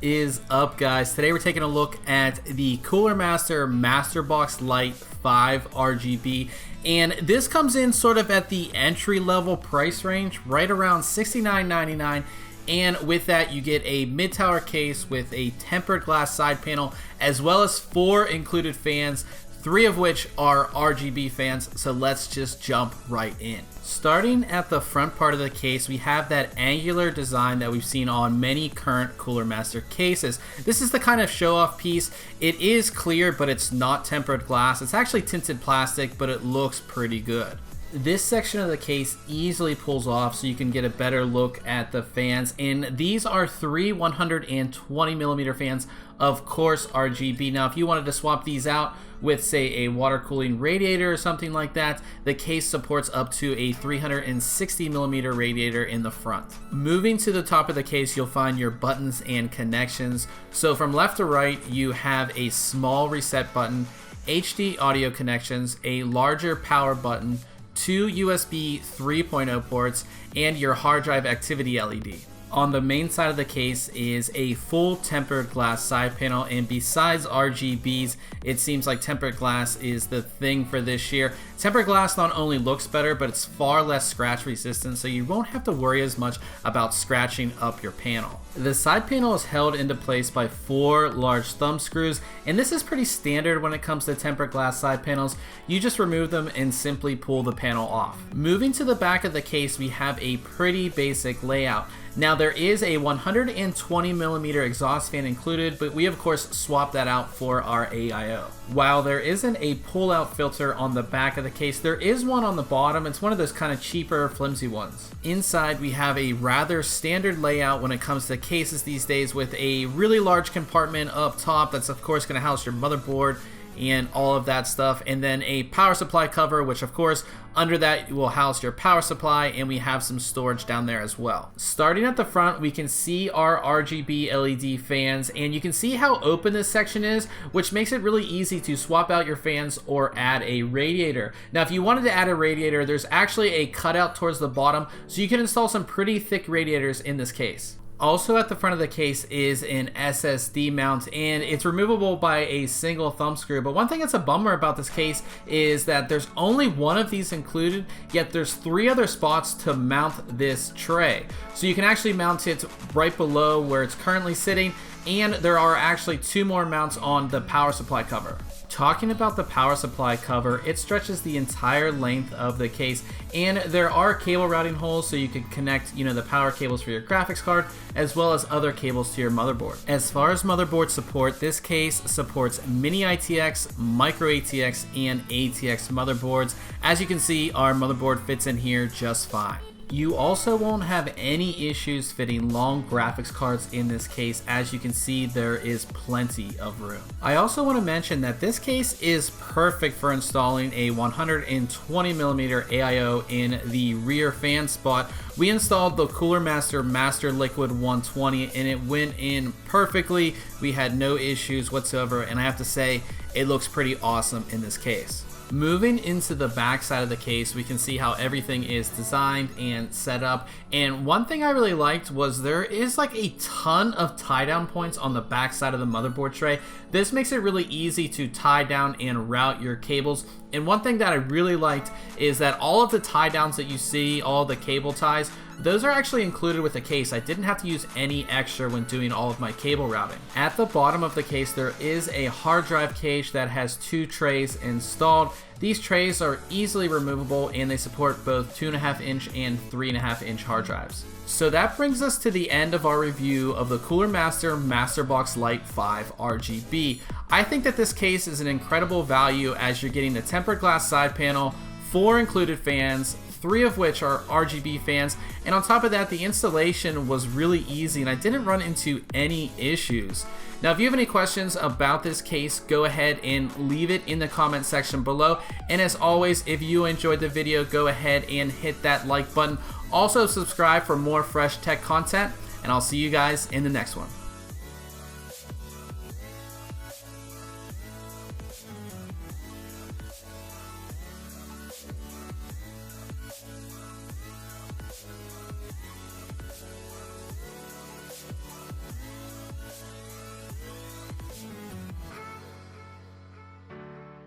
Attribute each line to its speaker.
Speaker 1: is up, guys? Today we're taking a look at the Cooler Master Masterbox Lite 5 RGB, and this comes in sort of at the entry-level price range, right around $69.99. And with that, you get a mid-tower case with a tempered glass side panel, as well as 4 included fans, 3 of which are RGB fans. So let's just jump right in. Starting at the front part of the case, we have that angular design that we've seen on many current Cooler Master cases. This is the kind of show-off piece. It is clear, but it's not tempered glass. It's actually tinted plastic, but it looks pretty good. This section of the case easily pulls off so you can get a better look at the fans, and these are 3 120mm fans, of course RGB. Now if you wanted to swap these out with, say, a water cooling radiator or something like that, the case supports up to a 360mm radiator in the front. Moving to the top of the case, you'll find your buttons and connections. So from left to right, you have a small reset button, HD audio connections, a larger power button, 2 USB 3.0 ports, and your hard drive activity LED. On the main side of the case is a full tempered glass side panel, and besides RGBs, it seems like tempered glass is the thing for this year. Tempered glass not only looks better, but it's far less scratch resistant, so you won't have to worry as much about scratching up your panel. The side panel is held into place by 4 large thumb screws, and this is pretty standard when it comes to tempered glass side panels. You just remove them and simply pull the panel off. Moving to the back of the case, we have a pretty basic layout. Now there is a 120mm exhaust fan included, but we of course swapped that out for our AIO. While there isn't a pull-out filter on the back of the case, there is one on the bottom. It's one of those kind of cheaper, flimsy ones. Inside we have a rather standard layout when it comes to cases these days, with a really large compartment up top that's of course going to house your motherboard and all of that stuff, and then a power supply cover, which of course under that will house your power supply, and we have some storage down there as well. Starting at the front, we can see our RGB LED fans, and you can see how open this section is, which makes it really easy to swap out your fans or add a radiator. Now if you wanted to add a radiator, there's actually a cutout towards the bottom, so you can install some pretty thick radiators in this case. Also at the front of the case is an Ssd mount, and it's removable by a single thumb screw. But one thing that's a bummer about this case is that there's only one of these included, yet there's 3 other spots to mount this tray. So you can actually mount it right below where it's currently sitting, and there are actually 2 more mounts on the power supply cover. Talking about the power supply cover, it stretches the entire length of the case, and there are cable routing holes so you can connect, the power cables for your graphics card, as well as other cables to your motherboard. As far as motherboard support, this case supports mini ITX, micro ATX, and ATX motherboards. As you can see, our motherboard fits in here just fine. You also won't have any issues fitting long graphics cards in this case. As you can see, there is plenty of room. I also want to mention that this case is perfect for installing a 120mm AIO in the rear fan spot. We installed the Cooler Master Master Liquid 120, and it went in perfectly. We had no issues whatsoever, and I have to say, it looks pretty awesome in this case. Moving into the back side of the case, we can see how everything is designed and set up, and one thing I really liked was there is like a ton of tie down points on the back side of the motherboard tray. This makes it really easy to tie down and route your cables. And one thing that I really liked is that all of the tie downs that you see, all the cable ties, those are actually included with the case. I didn't have to use any extra when doing all of my cable routing. At the bottom of the case, there is a hard drive cage that has 2 trays installed. These trays are easily removable, and they support both 2.5-inch and 3.5-inch hard drives. So that brings us to the end of our review of the Cooler Master Masterbox Lite 5 RGB. I think that this case is an incredible value, as you're getting the tempered glass side panel, 4 included fans, 3 of which are RGB fans, and on top of that, the installation was really easy and I didn't run into any issues. Now if you have any questions about this case, go ahead and leave it in the comment section below, and as always, if you enjoyed the video, go ahead and hit that like button. Also subscribe for more fresh tech content, and I'll see you guys in the next one.